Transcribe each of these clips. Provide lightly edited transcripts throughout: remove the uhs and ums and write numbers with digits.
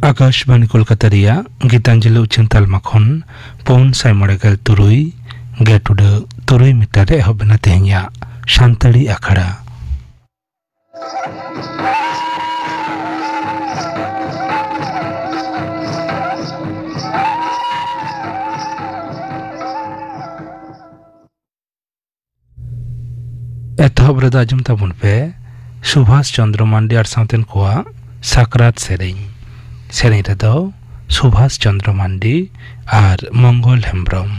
आकाशवाणी कोलकाता गीतांजलि उच्चन तालमा खन पौन साय मड़ेगल तुरुई गेटुड तुरुई मीटर एहबना तेहनिया शांतड़ी अखड़ा एतहब रदा आजम ताबुन पे सुभाष चंद्र मांडी और साउतेन कोआ साकरात सेरें रदो सुभाष चंद्र मांडी और मंगल हेम्ब्रम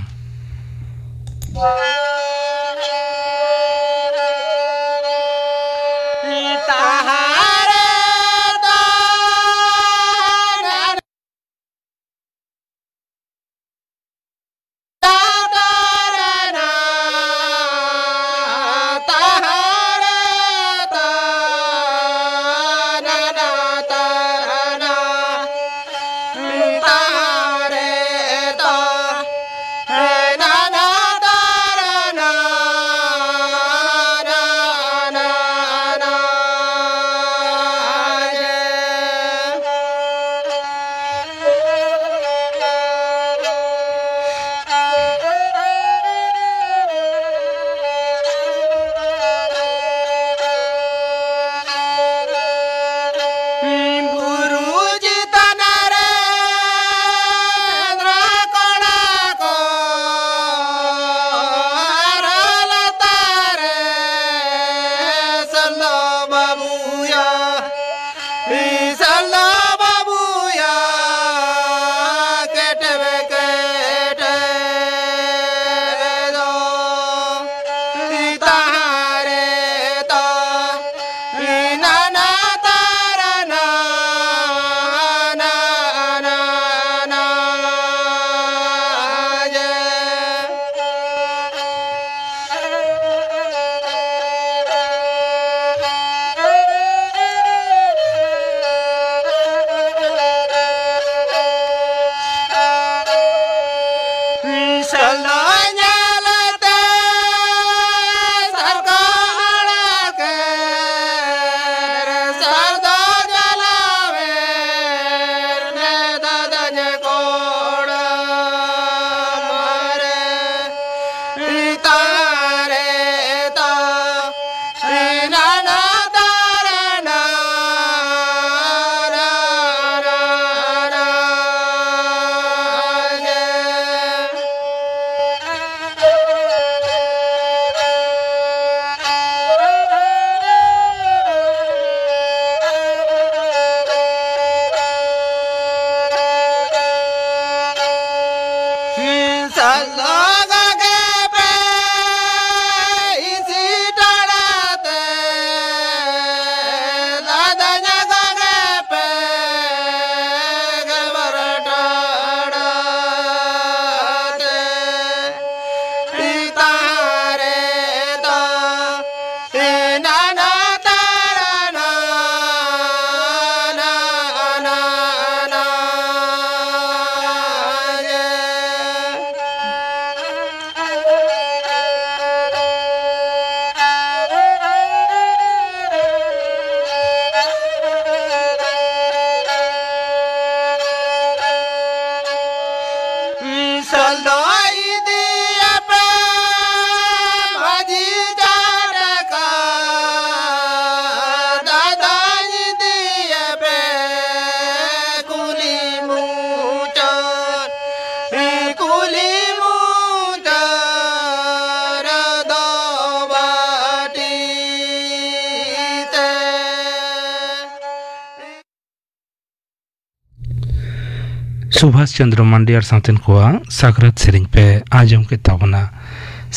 सुभाष चंद्र मांडी और साउतेन कोआ साकरात सेरिंग पे आजम के ताबना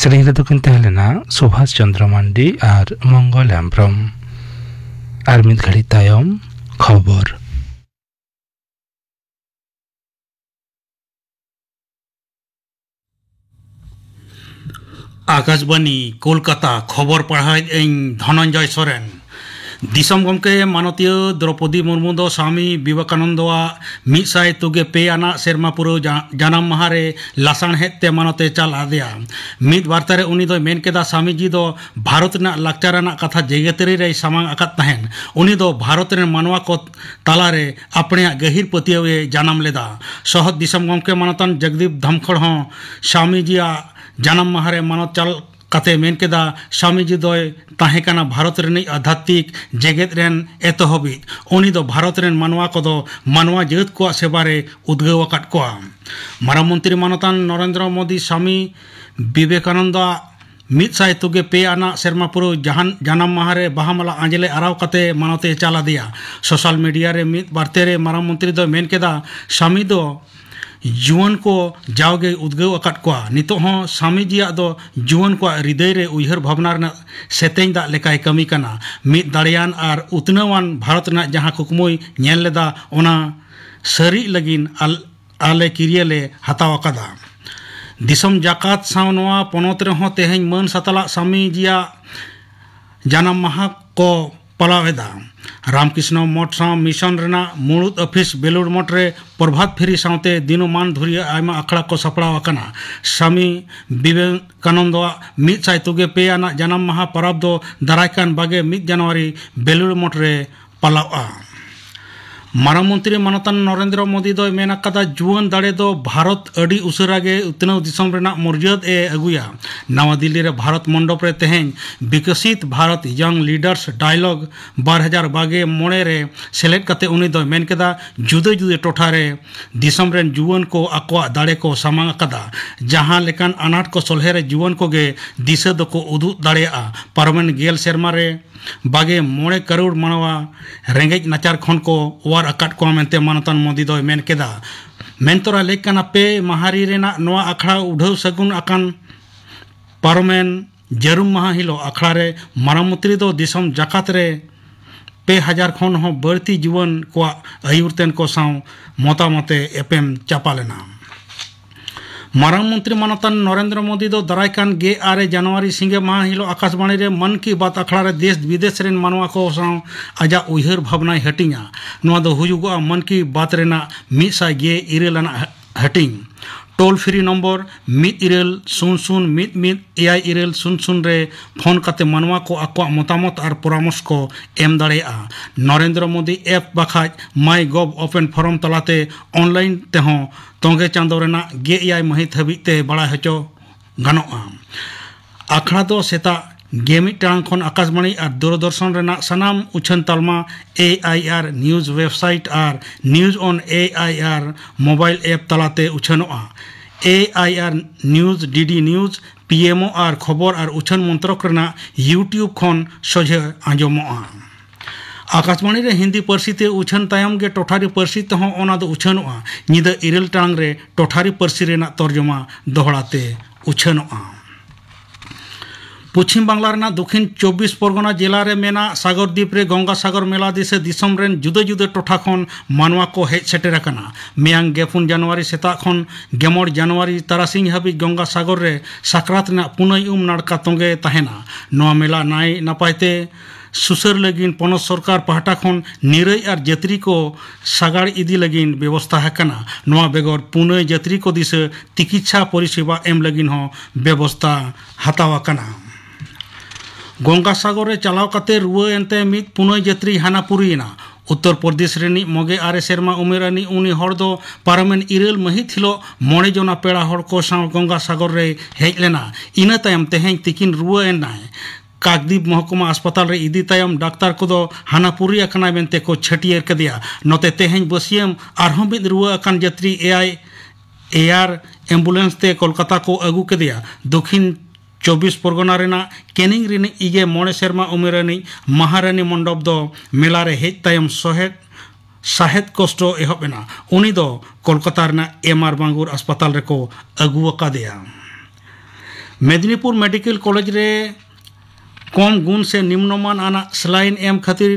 सेरिंग रे तो किन तहलेना सुभाष चंद्र मांडी और मंगल हेम्ब्रम और मिद घड़ी तायम खबर आकाशवाणी कोलकाता खबर पढ़ाई धनंजय सोरेन दिसम गमके मानतीय द्रौपदी मुर्मू दो स्वामी विवेकानंदवा 134 आना सेरमा पुरो जानाम महारे लासाणहेद ते मानते चाल आदेया मिद वार्तारे उनी दो मेन केदा स्वामी जी दो भारत ना लाक्चाराना कथा जेगेतरी रे सामांग आकात तहेन उनी दो भारत रे मानवा को तालारे अपने गहिर पतियवे जानाम लेदा सहद दिसम गमके मानतन जगदीप धमखड़ हो स्वामी जी जानाम महारे मानत चाल कते मेन केदा स्वामी जी दो ताहेकाना भारत रेनी आध्यात्मिक जेगेत रेन एतहबित उनी दो भारत रेन मानवा को दो मानवा जेत को सेबारे उद्गव अकाट को माराम मंत्री मानतान नरेंद्र मोदी स्वामी विवेकानंद 134 आना सेरमा पुरो जानाम महारे बाहामाला आंजले आराव कते मानते चाला दिया सोशल मीडिया रे मित बार्ते रे माराम मंत्री दो मेन केदा स्वामी दो जुवन को जावगे उद्गव अकाट को नितो हो स्वामी जी दो जुवन को हृदय रे उयहर भावना रे सेतेñ दा लेकाय कमी कना मित दाड़ियान आर उतनवान भारत ना जहां कुकमुय नेल लेदा ओना सरी लगिन आले किरियले हताव अकादा दिसम जाकात साव नवा पनोत रे हो तेहेñ मन सतला स्वामी जिया जानाम माहा को पलावेदा रामकृष्ण मठ साव मिशन रेना मुड़ुद ऑफिस बेलुर मठ रे प्रभात फेरी सावते दिनमान धुरिया आयमा अखड़ा को सपड़ाव अकना स्वामी विवेकानंद 134 आना जानाम माहा परब दो दारायकान बागे 1 जनवरी बेलुर मठ रे पलावा माराम मंत्री मानतान नरेंद्र मोदी दो मेन अकादा जुवन दाड़े दो भारत अड़ी उसरागे उतनव दिसम रेना मर्याद ए अगुया नवा दिल्ली रे भारत मंडप रे तेहेñ विकसित भारत यंग लीडर्स डायलॉग 2022 रे सेलेक्ट कते उनी दो मेन केदा जुदे जुदे टोठा रे दिसम रेन जुवन को आकवा दाड़े को सामांग अकादा जहां लेकान अनाट को सोलहे रे जुवन को गे दिशा दो को उदु दाड़ेया पारमेन गेल शर्मा रे बागे 9 करोड़ मानवा रेंगेज नाचार खन को वार अकाट को मेनते मानतान मोदी दो मेन केदा मेनतोरा लेकना पे महारी रेना नवा अखड़ा उढ़व सगुन अकान पारमेन जरुम महा हिलो अखड़ा रे मरामती दो दिसम जाकात रे 2000 खन हो बढ़ती जीवन को आयुरतेन को साव मोतामते एपेम चापालेना माराम मंत्री मानतान नरेंद्र मोदी दो दारायकान 2 जनवरी सिंगे माह हिलो आकाशवाणी रे मन की बात अखड़ा रे देश विदेश रेन मानवा को साव आजा उयहर भावना हटिंगा नवा दो हुजुगा मन की बात रेना 102 आना हटिंग टोल फ्री नंबर 1-00-11-00 रे फोन कते मानवा को आकवा मतामत और परामर्श को एम दाड़ेया नरेंद्र मोदी ऐप बखाज माई गव ओपन फोरम तलाते ऑनलाइन तेहो तोंगे चांदो रेना 9 महित हबीते बड़ा हचो गानोआ आखड़ा दो सेता 11 टांग खन आकाशवाणी और दूरदर्शन रेना सनाम उछन तालमा AIR न्यूज वेबसाइट और news on AIR mobile app तलाते उछनोआ AIR news DD news PMO और खबर और उछन मंत्रक रेना यूट्यूब खन सोझे आंजमोआ आकाशवाणी रे हिंदी परसी ते उछन तायम गे टोठारी परसी ते हो ओना दो उछनोआ निदा 9 टांग रे टोठारी परसी रेना तर्जमा दोहड़ाते उछनोआ पश्चिम बांगला रेना दक्षिण 24 परगना जिला रे मेना सागरद्वीप रे गंगा सागर मेला दिसे दिसम रेन जुदे जुदे टोठा खन मानवा को हेज सेटेर अकना मेयांग 4 जनवरी सेता खन 9 जनवरी तारासिंग हाबी गंगा सागर रे साकरात ना पुनई नाड़का तोंगे तहेना नवा मेला नाय नापायते सुसर लगिन पनत सरकार पहाटा खन निरई और जत्री को सागाड़ इदी लगिन व्यवस्था हकना नवा बेगर पुनई जत्री को दिसे चिकित्सा परिसेवा एम लगिन हो व्यवस्था हतावा कना गंगा सागर रे चलाव कते रुआ एनते मित पुनई जत्री हानापुरीना उत्तर प्रदेश रेनी मगे 6 सेरमा उमेरानी उनी हर दो पारमेन 9 महित हिलो 9 जना पेड़ा हर को साव गंगा सागर रे हेज लेना इना तायम तेहेñ तिकिन रुआ एनाय काकद्वीप महकुमा अस्पताल रे इदी तायम डाक्तार को दो हानापुरी अकना मेनते को छटियर कदिया नोते तेहेñ बसियम आरहों बिद रुआ अकन जत्री AR एम्बुलेंस ते कोलकाता को अगू कदिया दक्षिण 24 परगना रेना केनिंग रेनी इगे 9 सेरमा उमेरानी महारानी मंडप दो मेला रे हेज तायम साहेद कष्ट एहबेना उनी दो कोलकाता रेना MR बांगुर अस्पताल रे को अगू अकादेया मेदिनीपुर मेडिकल कॉलेज रे कम गुण से निम्नमान आना स्लाइन एम खातिर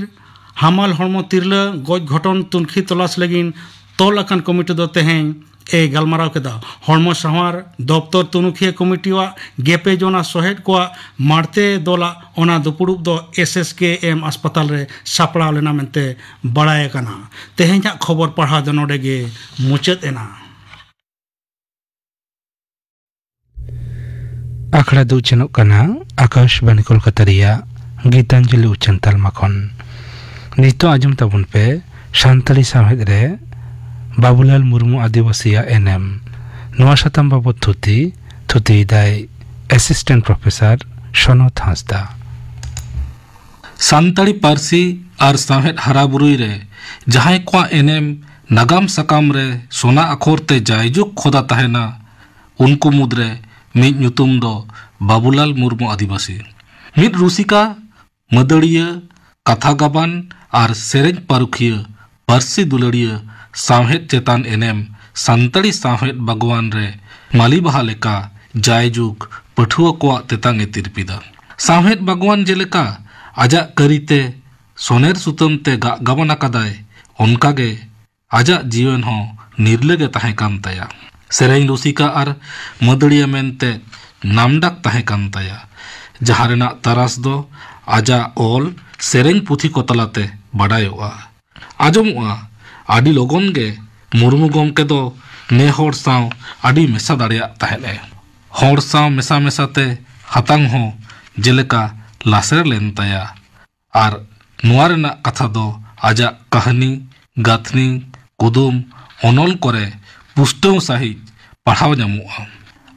हामाल हड़मो तिरला गज घटन तुनखी तलाश लगिन तोल अकान कमिटी दो तेहेñ ए गलमाराव केदा हड़मो सावार दफ्तर तुनुखिया कमिटिवा गेपे जोना सहेद को मारते दोला ओना दुपुड़ुब दो SSKM अस्पताल रे सापड़ा लेना मेंते बड़ाय कना तेहेंजा खबर पढ़ा दो नोडेगे मुचत एना आखड़ा दो चनों कना आकाशवाणी कोलकाता रिया गीतांजलि उच्चन तालमा खन नितो आजम तबुन पे सान्ताली साहेद रे बाबूलाल मुर्मू आदिवासिया NM नवा शतम बाबत थुती दाय असिस्टेंट प्रोफेसर सनत हांसदा सान्ताली पारसी और साहेद हराबुरुई रे जहां को NM नागाम सकाम रे सोना अखोर ते जायजुक खोदा तहना उनको मुद्रे मिद ᱧᱩᱛᱩᱢ दो बाबूलाल मुर्मू आदिवासी मिद रुसिका मदड़िया कथा गाबान और सेरेज पारुखिया पारसी दुलड़िया साहेद चेतान NM सान्ताली साहेद बागवान रे माली बहा लेका जायजुग पठुआ को तेतांग तिरपिदा साहेद बागवान जेलेका आजा करीते सोनेर सुतम ते गाबन अकादाय ओनकागे आजा जीवन हो निर्लगे ताहे कान तया सेरेज रुसिका और मदड़िया मेनते नामडाक ताहे कान तया जहां रेना तरास दो आजा ओल सेरेज पुथी को तलाते बड़ायोआ आजमोआ आदि लोगन गे मुर्मू गमके दो ने होड़ साव आदि मेसा दाड़िया ताहेने होड़ साव मेसा मेसाते हतांग हो जेलेका लासेर लेन तया आर नुआ रेना कथा दो आजा कहानी गाथनी कुदुम ओनल करे पुष्टव साही पढ़ाव ᱧᱟᱢᱚᱜᱼᱟ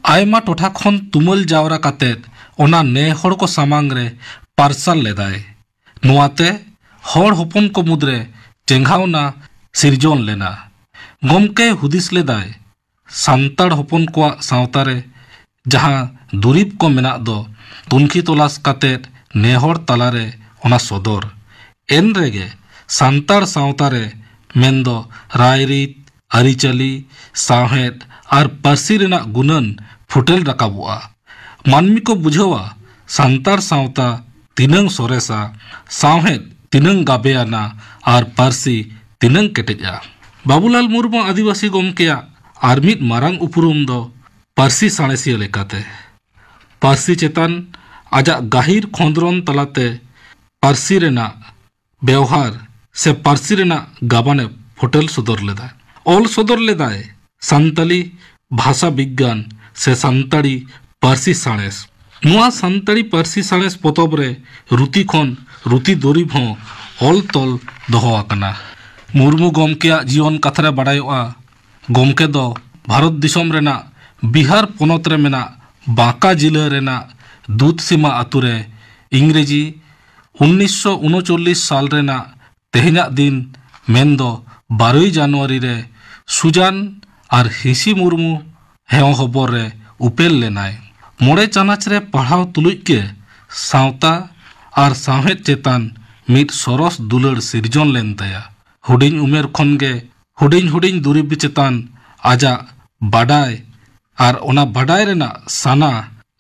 आयमा टोठा खन तुमल जावरा कातेत ओना ने होड़ को सामांग रे पार्सल लेदाय नुआते होड़ होपन को मुद्रे चेंघावना सिरजोन लेना गमके हुदिस लेदाय सान्ताड़ होपन को सावतारे जहां दुरीब को मेना दो तुनखी तलाश कातेत नेहर तलारे ओना सदर एन रेगे सान्ताड़ सावतारे मेंदो रायरीत आरिचाली साहेद और पारसी रेना गुनन फुटेल रकाबुआ मानमी को बुझावा सान्ताड़ सावता तिनंग सोरेसा साहेद तिनंग गाबेयाना और पारसी तिनंग केटेजा बाबूलाल मुर्मू आदिवासी गमकेया आर मिद मारांग उपरुम दो पारसी साणेसिया लेकाते पारसी चेतान आजा गाहिर खोंदरन तलाते पारसी रेना व्यवहार से पारसी रेना गाबाने फुटेल सदर लेदा ऑल सदर लेदाय सान्ताली भाषा विज्ञान से सान्ताड़ी पारसी साणेस नुआ सान्ताड़ी पारसी साणेस पोतब रे रुति खन रुति दुरीब हो ऑल तल दोहो आकना मुर्मू गमकेया जीवन कथारे बड़ायोआ गमके दो भारत दिसम रेना बिहार पोनत रे मेना बांका जिला रेना दूधसीमा आतुरे इंग्रेजी 1939 साल रेना तेहना दिन मेंदो 12 जनवरी रे सुजान और हिसी मुर्मू हेव हबर रे उपेल लेनाय मोड़े चानाच रे पढ़ाव तुलुज के सावता और साहेद चेतान मिद सरस दुलड़ सिरजन लेन तया हुडिंग उमेर खन गे हुडिंग दुरीब चेतान आजा बाडाय और ओना बाडाय रेना साना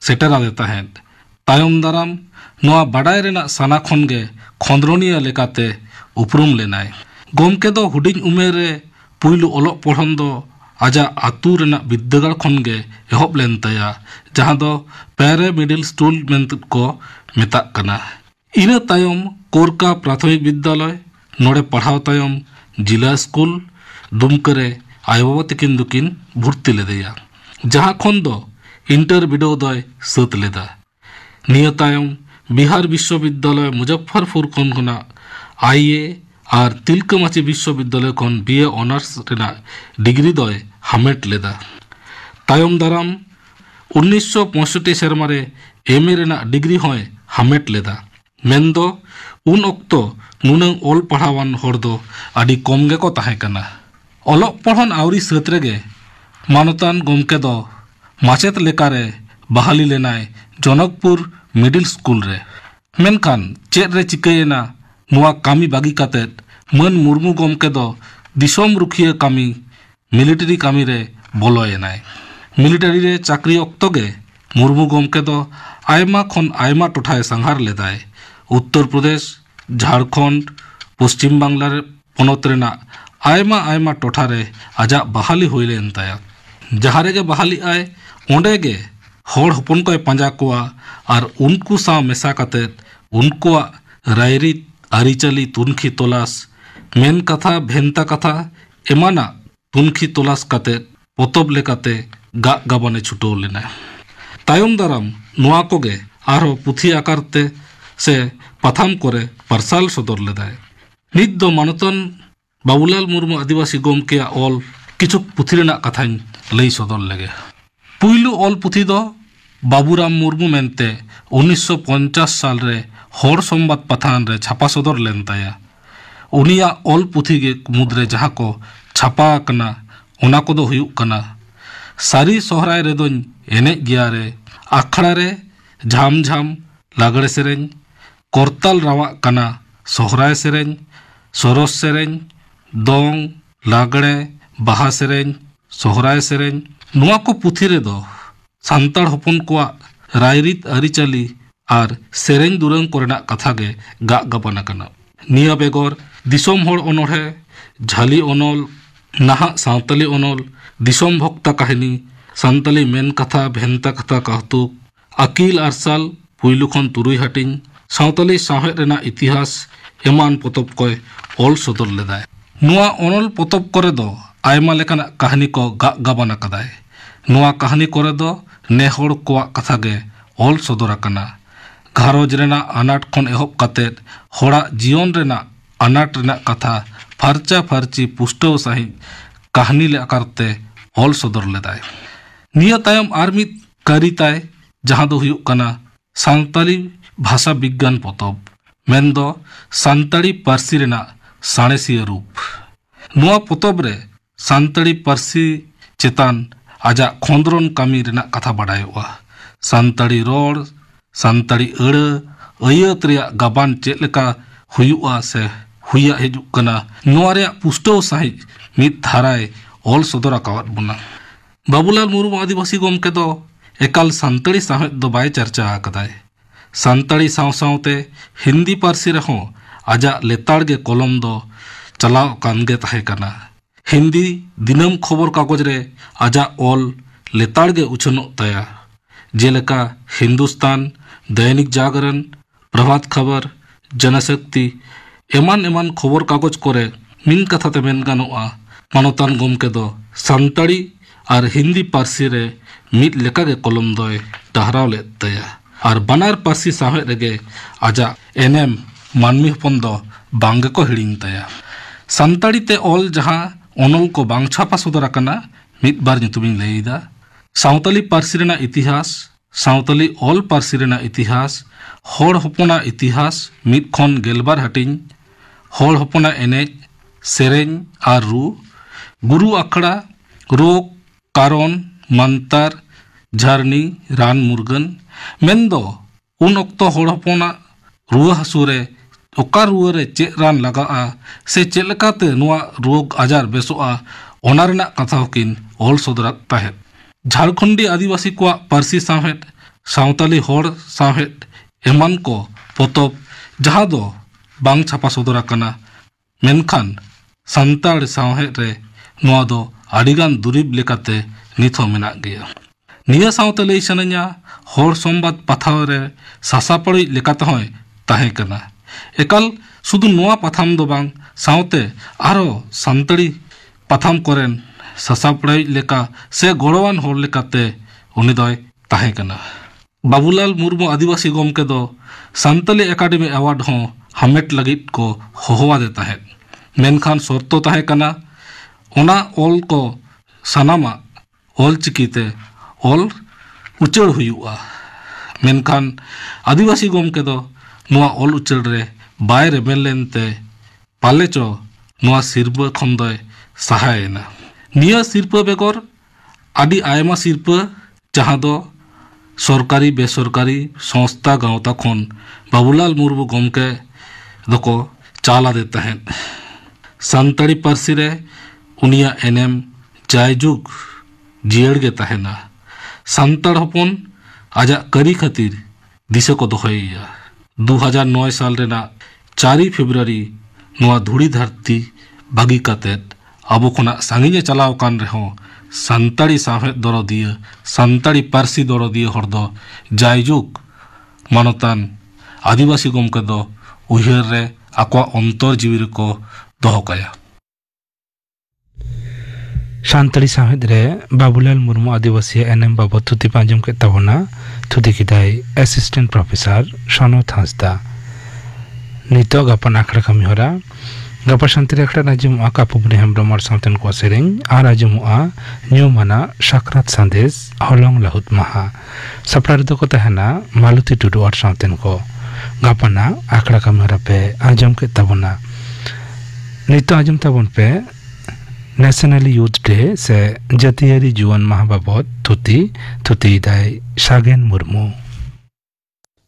सेटरा दे तहेद तायम दाराम नोआ बाडाय रेना साना खन गे खंद्रनिया लेकाते उपरुम लेनाय गमके दो हुडिंग उमेर रे पुइलु ओलोक पढ़न दो आजा आतु रेना विद्यागार खन गे एहब लेन तया जहां दो पैरे मिडिल स्कूल मेंत को मेता कना इना तायम कोरका प्राथमिक विद्यालय नोड़े पढ़ाव तायम जिला स्कूल दुमकरे आयोबा तकिन दुकिन भर्ती लेदेया जहां खन दो इंटर बिडो दय सत लेदा निया तायम बिहार विश्वविद्यालय मुजफ्फरपुर खन खना IA और तिलकमाची विश्वविद्यालय खन BA ऑनर्स रेना डिग्री दय हामेट लेदा तायम दाराम 1965 सेरमारे MA रेना डिग्री होय हामेट लेदा मेंदो उन ऑक्तो नुनंग ओल पढ़ावान होड़ दो आदि कम गे को ताहे कना ओलोक पढ़न आवरी सत रेगे मानतान गमके दो माचेत लेकारे बहाली लेनाय जनकपुर मिडिल स्कूल रे मेनखान चेद रे चिकायेना नुआ कामी बागी कातेत मन मुर्मू गमके दो दिसोम रुखिया कामी मिलिटारी कामी रे बोलोयेनाय मिलिटारी रे चाकरी ऑक्तो गे मुर्मू गमके दो आयमा खन आयमा टोठाय संहार लेदाय उत्तर प्रदेश झारखंड पश्चिम बांगला पोनत रेना आयमा आयमा टोठारे आजा बहाली हुई लेन ताया जहारे के बहाली आए ओंडे गे होड़ हपन को पंजा कोआ और उनको साव मेसा कते उनको रायरित आरिचली तुनखी तलाश मेन कथा भेंता कथा एमाना तुनखी तलाश कते पोतब लेकाते गाग गाबने छुटो लेना तायम दाराम नुआ कोगे आरो पुथी आकारते से पथाम करे परसाल सदर लेदाय नित दो मानतन बाबूलाल मुर्मू आदिवासी गोमके ऑल किछु पुथी रेना कथाñ लई सदर लेगे पुइलु ऑल पुथी दो बाबूराम मुर्मू मेनते 1950 साल रे होड़ संबाद पथान रे छापा सदर लेन ताया उनिया ऑल पुथी गे मुद्रे जहां को छापा कना ओना को दो हुयुक कना सारी सोहराय रे दोñ एनेज गिया रे आखड़ा रे झाम झाम लागड़े सेरेñ करताल रावा कना सोहराय सेरेñ सरोस सेरेñ दोंग लागड़े बाहा सेरेñ सोहराय सेरेñ नुआ को पुथी रे दो सांताड़ हपन को रायरित आरिचाली और सेरेñ दुरंग कोरेना कथा गे गाग गाबाना कना निया बेगोर दिसोम होड़ ओनोढ़े झाली ओनोल नाहा सावताली ओनोल दिसोम भक्ता काहिनी सानताली मेन कथा भेंता कथा कहतुक अकील आरसाल पुइलु खन तुरुई हाटिंग सावताली साहेब रेना इतिहास एमान पोतब को ऑल सदर लेदाय नुआ ओनोल पोतब करे दो आयमा लेकाना कहानी को गाग गाबाना कदाय नुआ कहानी करे दो नेहोड़ कोआ कथा गे ऑल सदर आकना घारोज रेना अनाट खन एहब कातेद होड़ा जीवन रेना अनाट रेना कथा फारचा फारची पुष्टव सही कहानी ले आकारते ऑल सदर लेदाय निया तायम आर मिद कारी ताय जहां दो हुयुक कना सांताली भाषा विज्ञान पोतब मेनदो सांताली पारसी रेना साणेसिया रूप नुआ पोतब रे सांताली पारसी चेतान आजा खोंदरन कामी रेना कथा बाडायोआ सांताली रोड सांताली अड़ अयत रेया गाबान चेद लेका हुयुआ से हुया हेजुक कना नुआ रेया पुष्टव सही मिद धाराय ऑल सदर आकावत बुना बाबूलाल मुर्मू आदिवासी गोमके दो एकाल सांताली साहेब दो बाय चर्चा आकदाय सांताली साव सावते हिंदी पारसी रहो आजा लेताड़ गे कलम दो चलाव कानगे ताहे कना हिंदी दिनम खबर कागज रे आजा ऑल लेताड़ गे उछनो ताया जेलेका हिंदुस्तान दैनिक जागरण प्रभात खबर जनशक्ति एमान एमान खबर कागज करे मिन कथाते मेन गानोआ मानतान गोमके दो सांताली और हिंदी पारसी रे मिद लेका गे कलम दोय डहराव ले ताया और बनार पारसी साहेब रेगे आजा एनएम मानमी हपन दो बांगे को हिड़िंग ताया सांताली ते ऑल जहां ओनल को बांग छापा सदर आकना मिद बार ᱧᱩᱛᱩᱢᱤᱧ लईदा सावताली पारसी रेना इतिहास सावताली ऑल पारसी रेना इतिहास होड़ हपना इतिहास मिद खन गेलबार हाटिंग होड़ हपना एनेज सेरेñ और रू गुरु आखड़ा रोग कारण मंतर झरनी रान मुर्गन मेनदो उन अक्तो होड़ हपना रुआ हसुरे ओका रुआ रे चेक रान लगा से चेलकाते नुआ रोग आजार बेसोआ ओना रेना कथा हकिन ऑल सदराक ताहेद झारखंडी आदिवासी को पारसी साहेब सावताली होड़ साहेब एमान को पोतब जहां दो बांग छापा सदर आकना मेनखान सांताड़ साहेब रे नुआ दो आडिगान दुरीब लेकाते निथो मेना गया निया सावते लई सनया होड़ संबाद पथाव रे सासापड़ी लेकाते होय ताहे कना एकाल सुदु नुआ पथाम दो बांग सावते आरो सांताड़ी पथाम करेन सासापड़ी लेका से गड़वान होड़ लेकाते उनी दोय ताहे कना बाबूलाल मुर्मू आदिवासी गोमके दो सांताली एकाडेमी अवार्ड हो हामेट लगित को होहवा दे ताहे मेनखान शर्तो ताहे कना ओना ऑल को सानामा ऑल चिकीते ऑल उचड़ हुयुआ मेनखान आदिवासी गोमके दो नुआ ऑल उचड़ रे बाय रे मेलेनते पाले चो नुआ सिरपा खन दोय सहायना निया सिरपा बेगर आदि आयमा सिरपा जहां दो सरकारी बेसरकारी संस्था गांवता खन बाबूलाल मुर्मू गोमके दको चाला देता है सांताड़ी पारसी रे उनिया एनएम जायजुग जियड़ गे ताहेना सांताड़ हपन आजा करी खातिर दिशा को दोहैया 2009 साल रेना 4 फेब्रुआरी नुआ धुड़ी धरती बागी कातेद ᱟᱵᱚ ᱠᱷᱚᱱᱟᱜ ᱥᱟᱺᱜᱤᱧᱮ ᱪᱟᱞᱟᱣ ᱠᱟᱱ ᱨᱮᱦᱚᱸ ᱥᱟᱱᱛᱟᱲᱤ ᱥᱟᱶᱦᱮᱫ ᱫᱚᱨᱚᱫᱤᱭᱟᱹ ᱥᱟᱱᱛᱟᱲᱤ ᱯᱟᱹᱨᱥᱤ ᱫᱚᱨᱚᱫᱤᱭᱟᱹ ᱦᱚᱲ ᱫᱚ ᱡᱟᱭᱡᱩᱜᱽ ᱢᱟᱱᱚᱛᱟᱱ ᱟᱹᱫᱤᱵᱟᱹᱥᱤ ᱜᱚᱢᱠᱮ ᱫᱚ ᱩᱭᱦᱟᱹᱨ ᱨᱮ ᱟᱠᱚᱣᱟᱜ ᱚᱱᱛᱚᱨ ᱡᱤᱣᱤ ᱨᱮᱠᱚ ᱫᱚᱦᱚ ᱠᱟᱭᱟ। ᱥᱟᱱᱛᱟᱲᱤ ᱥᱟᱶᱦᱮᱫ ᱨᱮ ᱵᱟᱵᱩᱞᱟᱞ ᱢᱩᱨᱢᱩ ᱟᱹᱫᱤᱵᱟᱹᱥᱤ ᱮᱱᱮᱢ ᱵᱟᱵᱚᱫ ᱛᱷᱩᱛᱤ ᱯᱟᱸᱡᱚᱢ ᱠᱮᱫ ᱛᱟᱵᱚᱱᱟ। ᱛᱷᱩᱛᱤ ᱠᱮᱫᱟᱭ ᱮᱥᱤᱥᱴᱮᱱᱴ ᱯᱨᱚফᱮᱥᱟᱨ ᱥᱚᱱᱚᱛ ᱦᱟᱸᱥᱫᱟ। ᱱᱤᱛᱚᱜ ᱜᱟᱯᱟ ᱟᱠᱷᱲᱟ ᱠᱟᱹᱢᱤ ᱦᱚᱨᱟ ᱜᱟᱯᱟ ᱥᱟᱱᱛᱟᱲᱤ ᱟᱠᱷᱲᱟ ᱟᱸᱡᱚᱢᱚᱜᱼᱟ ᱠᱟᱯᱩᱢᱩᱱᱤ ᱦᱮᱢᱵᱨᱚᱢ ᱟᱨ ᱥᱟᱶᱛᱮᱱ ᱠᱚ ᱥᱮᱨᱮᱧ ᱟᱨ ᱟᱸᱡᱚᱢᱚᱜᱼᱟ ᱧᱩᱢᱟᱱᱟᱜ ᱥᱟᱠᱨᱟᱛ ᱥᱟᱸᱫᱮᱥ ᱦᱚᱞᱚᱝ ᱞᱟᱹᱦᱩᱫ ᱢᱟᱦᱟ। ᱥᱟᱯᱲᱟᱣ ᱨᱮᱫᱚ ᱠᱚ ᱛᱟᱦᱮᱱᱟ ᱢᱟᱞᱚᱛᱤ ᱴᱩᱰᱩ ᱟᱨ ᱥᱟᱶᱛᱮᱱ ᱠᱚ। ᱜᱟᱯᱟᱱᱟᱜ ᱟᱠᱷᱲᱟ ᱠᱟᱹᱢᱤ ᱦᱚᱨᱟ ᱯᱮ ᱟᱸᱡᱚᱢ ᱠᱮᱫ ᱛᱟᱵᱚᱱᱟ। ᱱᱤᱛᱚᱜ ᱟᱸᱡᱚᱢ ᱛᱟᱵᱚᱱ ᱯᱮ ᱱᱮᱥᱱᱟᱞ ᱤᱭᱩথ ᱰे ᱥᱮ ᱡᱟᱹᱛᱤᱭᱟᱹᱨᱤ ᱡᱩᱣᱟᱹᱱ ᱢᱟᱦᱟ ᱵᱟᱵᱚᱫ ᱛᱷᱩᱛᱤᱭᱮᱫᱟᱭ ᱥᱟᱜᱮᱱ ᱢᱩᱨᱢᱩ।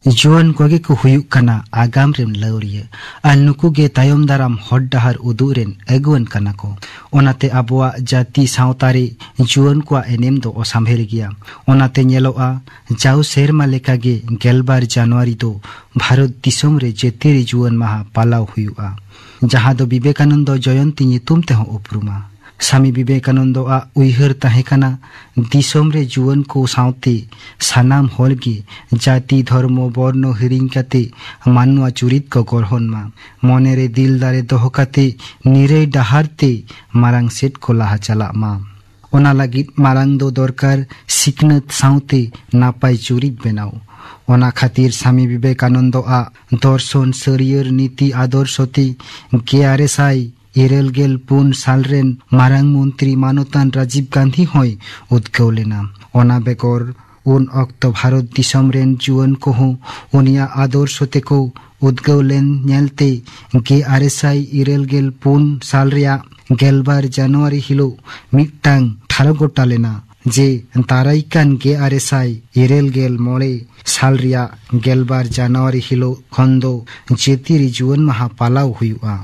जुआन कोगे को हुयुक कना आगाम रेन लौरिया और नुकु गे तायम दाराम हड डहार उदुरेन अगुवन कना को ओनाते आबुआ जाति सावतारी जुआन को एनेम दो ओसाम्भेर गिया ओनाते नेलोआ जाउ सेरमा लेका गे गेलबार जनवरी दो भारत दिसोम रे जेतेरी जुआन माहा पालाव हुयुआ जहां दो विवेकानंद जयंती नितुम तेहो उपरुमा स्वामी विवेकानंद उइहर ताहेकाना दिसोम रे जुआन को सावते सानाम होलगी जाति धर्म वर्ण हिरिंग काते मानवा चुरित को गढ़न मा मने रे दिल दारे दोहकाते निरे डहारते मारांग सेट को लाहा चला मा ओना लागित मारांग दो दरकार सिकनत सावते नापाय चुरित बेनाव ओना खातिर स्वामी विवेकानंद दर्शन शरीर नीति आदर्शते गेआरएसआई इरेल गेल पुन सालरेन मारांग मंत्री मानतान राजीव गांधी होय उद्गव लेना ओना बेगर उन अक्तो भारत दिसम रेन जुआन को उनिया आदर्शते को उद्गव लेन नेलते गेआरएसआई इरेल गेल पुन साल रिया गेलबार जनवरी हिलो मिटांग ठारो गोटा लेना जे ताराइकान गेआरएसआई इरेल गेल मोड़े साल रिया गेलबार जनवरी हिलो खंदो जेतिरी जुआन माहा पालाव हुयुआ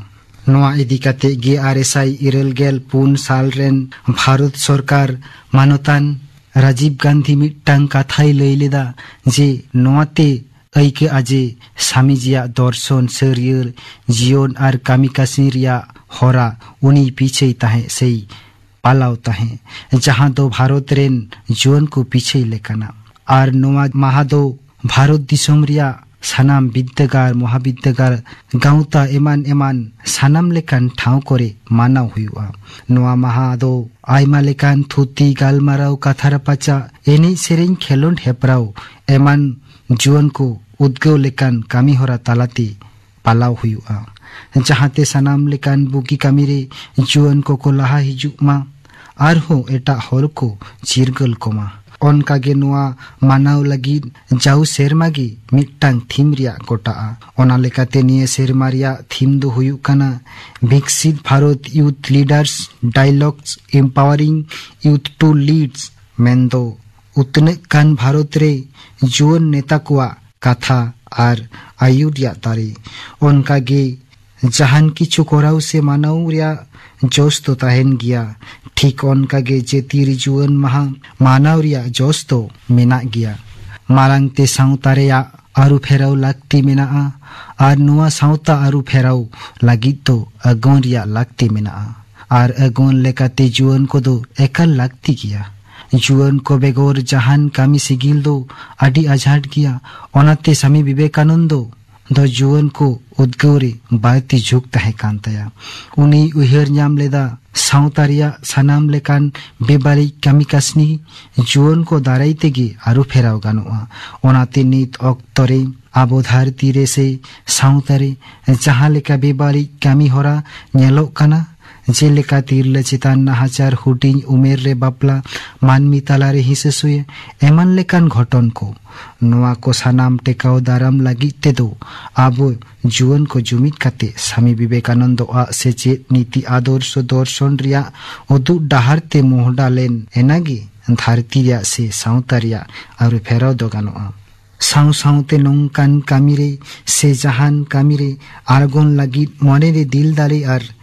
नोआ इदिकाते गेआरएसआई इरेल गेल पुन साल रेन भारत सरकार मानतान राजीव गांधी मिटांग काथाई लैलेदा जे नोआते ऐके आजे स्वामीजिया दर्शन शरीर जीवन आर कामी कासनी रिया हरा उनी पीछे ताहे सही पालाव ताहे जहां दो भारत रेन जुआन को पीछे लेकाना आर नोआ महादो भारत दिसोम रिया सानाम विद्यागार महाविद्यागार गाउता एमान एमान सानाम लेकान ठाव करे मानाव हुयुआ नोआ महादो आयमा लेकान थुती गालमाराव काथारापाचा एनी सेरेन खेलोंड हेपराव एमान जुआन को उद्गव लेकान कामी होरा तालाती पालाव हुयुआ जहाते सानाम लेकान बुकी कामी रे जुआन को लाहा हिजुक मा आर हो एटा हर को चिरगल कोमा ओनका गे नोआ मानाव लगी जाउ सेरमा गे मिटांग थीम रिया गोटा ओना लेकाते निये सेरमा रिया थीम दो हुयुक कना Viksit Bharat youth leaders dialogues empowering youth to leads मेंदो उतने कान भारत रे जुआन नेता कुआ कथा आर आयुरिया तारे ओनका गे जहान किछु कोराउ से मानाव रिया जोश तो ताहेन गिया ठीक ओनका गे जेतिरी जुआन माहा मानाव रिया जोश तो मेना गिया मारांग ते सावतारेया आरु फेराव लागती मेना आर नुआ सावता आरु फेराव लागित तो अगोन रिया लागती मेना आर अगोन लेकाते जुआन को दो एकल लागती गिया जुआन को बेगोर जहान कामी सिगिल दो आडी आझाट गिया ओनाते स्वामी विवेकानंदो दो जुआन को उद्गौरे बायती झुक ताहे कांतया उनी उहिर न्याम लेदा सावतारिया सानाम लेकान बेबारी कामी कासनी जुआन को दाराइते गे आरु फेराव गानोआ ओनाते नीत अक्तरे आबो धारती रे से सावतारे जहां लेका बेबारी कामी होरा नेलोक काना जेलेका तिरले चितान नाहाचार हुटिंग उमेर रे बापला मानमी तालारे हिसेसुए एमान लेकान घटन को नोआ को सानाम टेकाव दाराम लगी ते दो आबो जुआन को जुमित काते स्वामी विवेकानंद सेचेत नीति आदर्श दर्शन रिया उदु डाहारते मोहडा लेन एनागी धारती रिया से सावतारिया और फेराव दो गानोआ साउ साउते नोंकान कामिरे से जहान कामिरे आरगोन लगी मने रे दिल दारे आर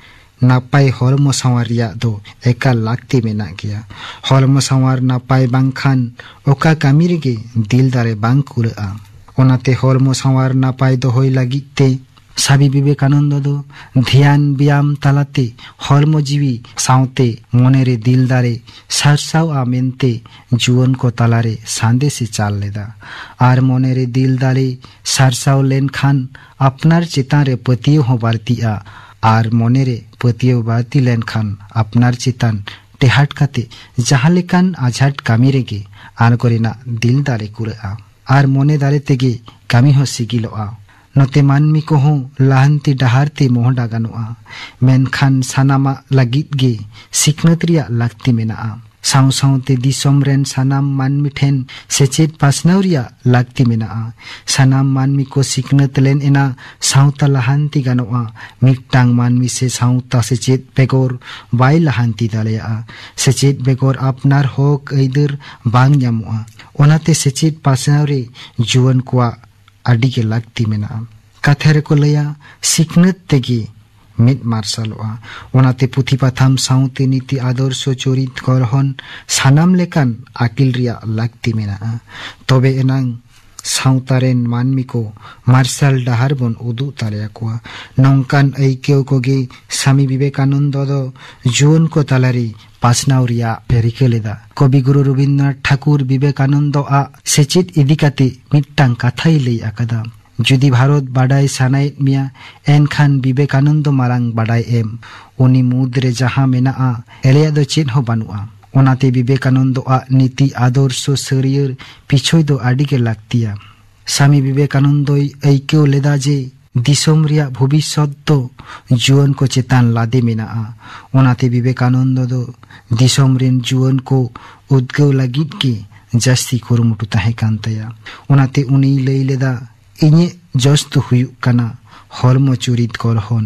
नापाय हरम सावारिया दो एका लागती मेना गया हरम सावार नापाय बांखान ओका कामिरेगे दिल दारे बांग कुरआ ओनाते हरम सावार नापाय दो होय लागिते Sabi Vivekananda do dhyan biam talate hormo jiwi saute monere dildare sarsau a mente juon ko talare sandesi chal leda ar monere dildare sarsau len khan apnar chetan re patiyo ho bartia ar monere patiyo barti len khan apnar chetan tehat kate jahalekan ajhat kami rege ar korina dildare kura ar mone dare tege kami ho sigiloa note manmi ko ho lahanti daharti mohda ganoa menkhan sanama lagit ge siknat riya lakti menaa saw sawte disom ren sanam manmi then sechet pasnaw riya lakti menaa sanam manmi ko siknat len ena sawta lahanti ganoa miktang manmi se sawta sechet begor bai lahanti dalea sechet begor apnar hok eider bang nyamoa onate sechet pasnaw re juwan kwa adi ke lakti mena kathere ko laya siknat tegi mit marsaloa onate puthi patham saute niti adorsho chorit korhon sanam lekan akil riya lakti mena tobe enang sautaren manmi ko marsal dahar bon udu talaya ko nongkan aikeu ko ge Swami Vivekananda do juon ko talari pasnauria perikeleda Kabi Guru Rabindranath Thakur Vivekananda a sechet idikate mittang kathai lei akada judi bharot badai sanai mia enkhan Vivekananda marang badai em uni mudre jaha menaa eleya do chet ho banua onate Vivekananda a niti adorsho sariyar pichoi do adige laktia Swami Vivekananda aikeu leda je disom riya bhobishot do juon ko chetan lade menaa onate Vivekananda do disom ren juon ko udgau lagit ke jasti kurumutu tahe kantaya onate uni lei leda inye josto huyu kana hormo churit korhon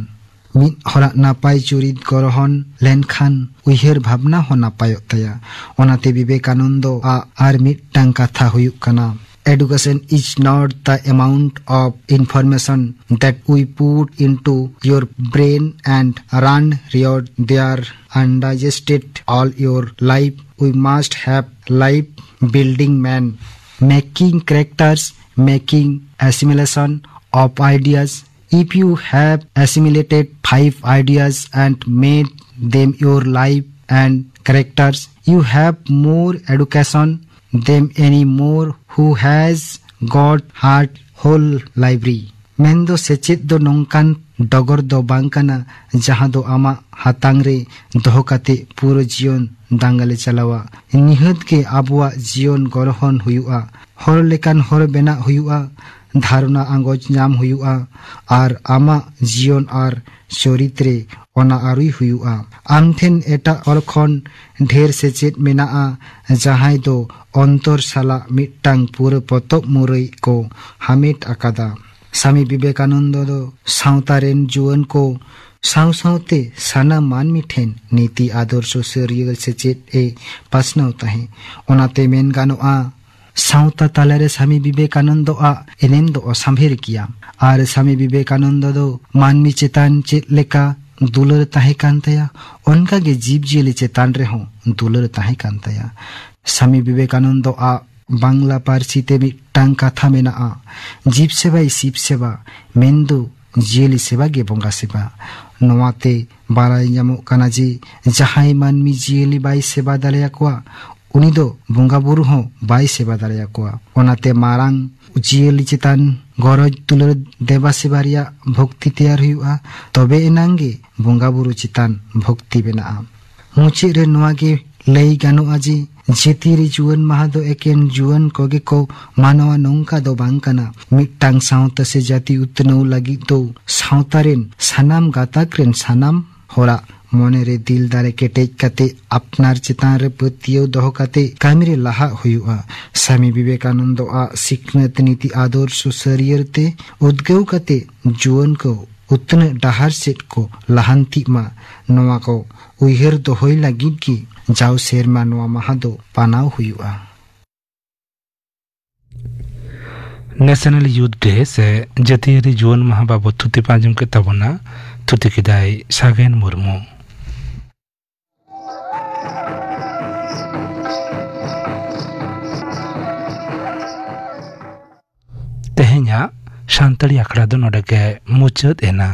mit hora napai churit korhon lenkhan uiher bhabna ho napayot taya onate Vivekananda a ar mittang katha huyu kana Education is not the amount of information that we put into your brain and run riot there undigested all your life. We must have life building man, making characters, making assimilation of ideas. If you have assimilated 5 ideas and made them your life and characters, you have more education than any more who has got heart whole library. Mendo sechet do nongkan dogor do bangkana jaha do ama hatang re dohokate puro jion dangale chalawa nihat ke abua jion gorhon huyua hor lekan hor bena huyua dharuna angoj nyam huyua ar ama jion ar choritre ona arui huyua amthen eta orkhon dher sechet menaa jahai do ontor sala mittang puro potop murei ko hamit akada Swami Vivekananda do sautaren juon ko saw saute sana manmi then niti adorsho serial sechet e pasnau tahe onate men gano a sauta talare Swami Vivekananda a enem do sambhir kiya ar Swami Vivekananda do manmi chetan chet leka dular tahe kantaya onka ge jeeb jeli chetan re ho dular tahe kantaya Swami Vivekananda a Bangla parsite mittang katha menaa jeeb sebai sip seba mendo jeli seba ge bonga seba noate barai nyamo kana ji jahai manmi jeli bai seba dalaya kwa uni do bonga buru ho bai seba dalaya kwa onate marang jeli chetan goroj tular deba sebaria bhakti teyar huyua tobe enange bonga buru chetan bhakti benaa muchi re noa ge lei gano aji jetiri juan mahado eken juan koge ko manawa nongka do bangkana mittang sauta se jati utnau lagi do sautaren sanam gatakren sanam hora monere dil dare ketej kate apnar chetan re patiyo doho kate kamire laha huyua Swami Vivekananda a siknat niti adorsho sariyarte udgau kate juan ko utne dahar set ko lahanti ma noa ko uiher dohoi lagit ki जाओ शेरमा नोआ महादो पानाव हुआ national youth day से जतियरी जुवन माह बाबद थुति पांजम के तबना थुति किदाई सागेन मुर्मू तेहेnya सानताड़ी आखड़ा दो नोडे के मुचाद एना।